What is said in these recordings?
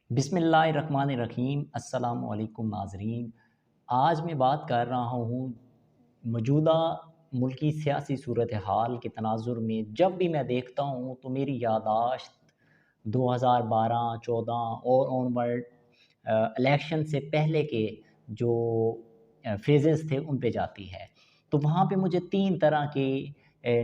بسم اللہ الرحمن الرحیم۔ السلام علیکم ناظرین، آج میں بات کر رہا ہوں موجودہ ملکی سیاسی صورتحال کے تناظر میں جب بھی میں دیکھتا ہوں تو میری یادداشت 2012 14 اور آن ورڈ الیکشن سے پہلے کے جو فیزز تھے ان پہ جاتی ہے۔ تو وہاں پہ مجھے تین طرح کے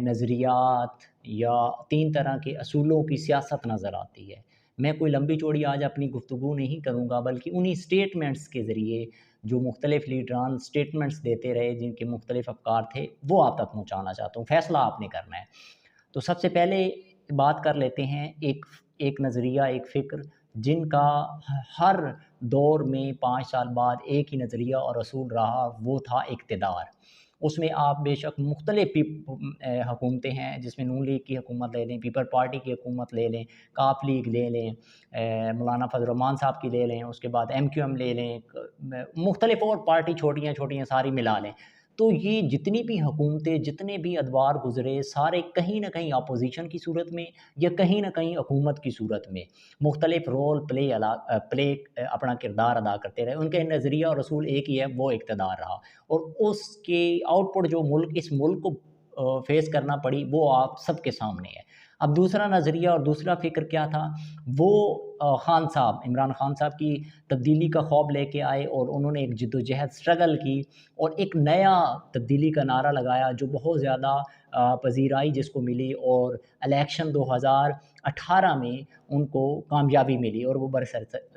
نظریات یا تین طرح کے اصولوں کی سیاست نظر آتی ہے۔ میں کوئی لمبی چوڑی آج اپنی گفتگو نہیں کروں گا، بلکہ انہی سٹیٹمنٹس کے ذریعے جو مختلف لیڈران سٹیٹمنٹس دیتے رہے جن کے مختلف افکار تھے وہ آپ تک پہنچانا چاہتا ہوں، فیصلہ آپ نے کرنا ہے۔ تو سب سے پہلے بات کر لیتے ہیں ایک نظریہ، ایک فکر جن کا ہر دور میں 5 سال بعد ایک ہی نظریہ اور اصول رہا، وہ تھا اقتدار۔ اس میں آپ بے شک مختلف حکومتیں ہیں، جس میں نون لیگ کی حکومت لے لیں، پیپل پارٹی کی حکومت لے لیں، کاف لیگ لے لیں، مولانا فضل الرحمان صاحب کی لے لیں، اس کے بعد ایم کیو ایم لے لیں، مختلف اور پارٹی چھوٹیاں چھوٹیاں ساری ملا لیں۔ تو یہ جتنی بھی حکومتیں، جتنے بھی ادوار گزرے، سارے کہیں نہ کہیں اپوزیشن کی صورت میں یا کہیں نہ کہیں حکومت کی صورت میں مختلف رول پلے اپنا کردار ادا کرتے رہے۔ ان کے نظریہ اور رسول ایک ہی ہے، وہ اقتدار رہا، اور اس کے آؤٹ پٹ جو اس ملک کو فیس کرنا پڑی وہ آپ سب کے سامنے ہے۔ اب دوسرا نظریہ اور دوسرا فکر کیا تھا؟ وہ خان صاحب، عمران خان صاحب کی تبدیلی کا خواب لے کے آئے، اور انہوں نے ایک جد و جہد سٹرگل کی اور ایک نیا تبدیلی کا نعرہ لگایا جو بہت زیادہ پذیرائی جس کو ملی، اور الیکشن 2018 میں ان کو کامیابی ملی اور وہ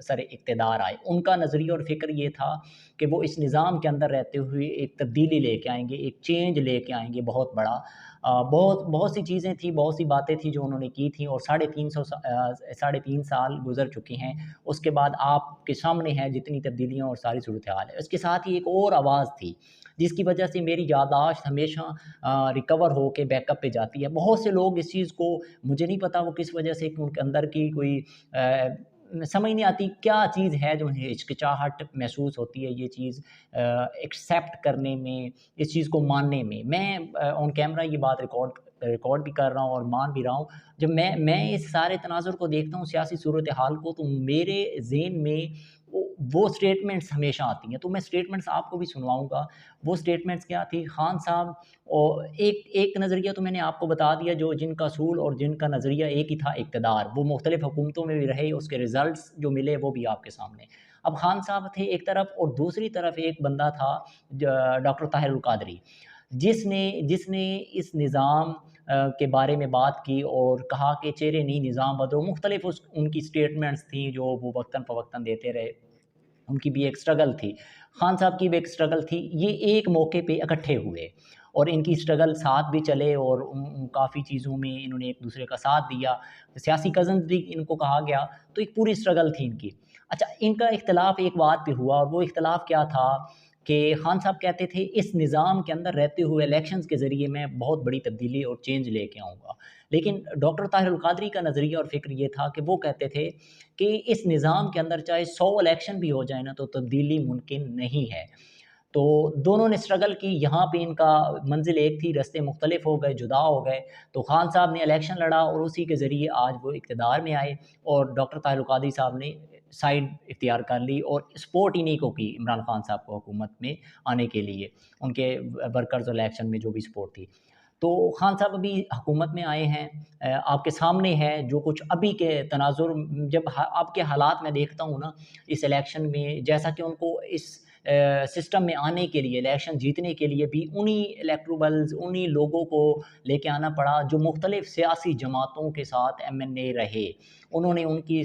سر اقتدار آئے۔ ان کا نظریہ اور فکر یہ تھا کہ وہ اس نظام کے اندر رہتے ہوئے ایک تبدیلی لے کے آئیں گے، ایک چینج لے کے آئیں گے بہت بڑا۔ بہت سی چیزیں تھیں، بہت سی باتیں تھیں جو انہوں نے کی تھیں، اور 3.5 سال گزر چکی ہیں۔ اس کے بعد آپ کے سامنے ہے جتنی تبدیلیاں اور ساری صورتحال ہے۔ اس کے ساتھ ہی ایک اور آواز تھی جس کی وجہ سے میری یادداشت ہمیشہ ریکور ہو کے بیک اپ پہ جاتی ہے۔ بہت سے لوگ اس چیز کو، مجھے نہیں پتا وہ کس وجہ سے، ان کے اندر کی کوئی سمجھ نہیں آتی کیا چیز ہے جو انہیں ہچکچاہٹ محسوس ہوتی ہے یہ چیز ایکسیپٹ کرنے میں، اس چیز کو ماننے میں۔ میں آن کیمرہ یہ بات ریکارڈ بھی کر رہا ہوں اور مان بھی رہا ہوں۔ جب میں اس سارے تناظر کو دیکھتا ہوں، سیاسی صورتحال کو، تو میرے ذہن میں وہ سٹیٹمنٹس ہمیشہ آتی ہیں۔ تو میں سٹیٹمنٹس آپ کو بھی سنواؤں گا۔ وہ سٹیٹمنٹس کیا تھی؟ خان صاحب، اور ایک نظریہ تو میں نے آپ کو بتا دیا جو جن کا اصول اور جن کا نظریہ ایک ہی تھا، اقتدار۔ وہ مختلف حکومتوں میں بھی رہے، اس کے ریزلٹس جو ملے وہ بھی آپ کے سامنے۔ اب خان صاحب تھے ایک طرف، اور دوسری طرف ایک بندہ تھا ڈاکٹر طاہر القادری، جس نے اس نظام کے بارے میں بات کی اور کہا کہ چہرے نہیں نظام بدلو۔ مختلف ان کی سٹیٹمنٹس تھیں جو وہ وقتاً فوقتاً دیتے رہے۔ ان کی بھی ایک سٹرگل تھی، خان صاحب کی بھی ایک سٹرگل تھی۔ یہ ایک موقع پہ اکٹھے ہوئے اور ان کی سٹرگل ساتھ بھی چلے، اور کافی چیزوں میں انہوں نے ایک دوسرے کا ساتھ دیا۔ سیاسی کزنز بھی ان کو کہا گیا، تو ایک پوری سٹرگل تھی ان کی۔ اچھا، ان کا اختلاف ایک بات پہ ہوا، اور وہ اختلاف کیا تھا کہ خان صاحب کہتے تھے اس نظام کے اندر رہتے ہوئے الیکشنز کے ذریعے میں بہت بڑی تبدیلی اور چینج لے کے آؤں گا۔ لیکن ڈاکٹر طاہر القادری کا نظریہ اور فکر یہ تھا کہ وہ کہتے تھے کہ اس نظام کے اندر چاہے 100 الیکشن بھی ہو جائے نا تو تبدیلی ممکن نہیں ہے۔ تو دونوں نے سٹرگل کی، یہاں پہ ان کا منزل ایک تھی، رستے مختلف ہو گئے، جدا ہو گئے۔ تو خان صاحب نے الیکشن لڑا اور اسی کے ذریعے آج وہ اقتدار میں آئے، اور ڈاکٹر طاہر القادری صاحب نے سائیڈ اختیار کر لی اور سپورٹ انہی کو کی، عمران خان صاحب کو حکومت میں آنے کے لیے، ان کے ورکرز الیکشن میں جو بھی سپورٹ تھی۔ تو خان صاحب ابھی حکومت میں آئے ہیں، آپ کے سامنے ہے جو کچھ ابھی کے تناظر، جب آپ کے حالات میں دیکھتا ہوں نا اس الیکشن میں، جیسا کہ ان کو اس سسٹم میں آنے کے لیے، الیکشن جیتنے کے لیے بھی انہی الیکٹروبلز، انہی لوگوں کو لے کے آنا پڑا جو مختلف سیاسی جماعتوں کے ساتھ ایم این اے رہے۔ انہوں نے ان کی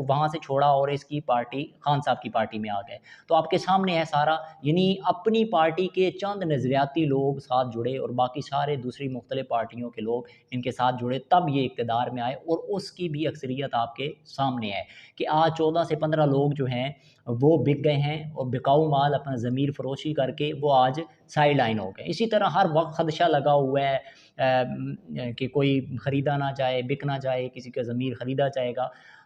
وہاں سے چھوڑا اور اس کی پارٹی، خان صاحب کی پارٹی میں آ گئے۔ تو آپ کے سامنے ہے سارا، یعنی اپنی پارٹی کے چند نظریاتی لوگ ساتھ جڑے اور باقی سارے دوسری مختلف پارٹیوں کے لوگ ان کے ساتھ جڑے، تب یہ اقتدار میں آئے، اور اس کی بھی اکثریت آپ کے سامنے ہے کہ آج 14 سے 15 لوگ جو ہیں وہ بک گئے ہیں، اور بکاؤ مال اپنا ضمیر فروشی کر کے وہ آج سائیڈ لائن ہو گئے۔ اسی طرح ہر وقت خدشہ لگا ہوا ہے کہ کوئی خریدا نہ جائے، بک نہ جائے، کسی کا ضمیر خریدا جائے گا۔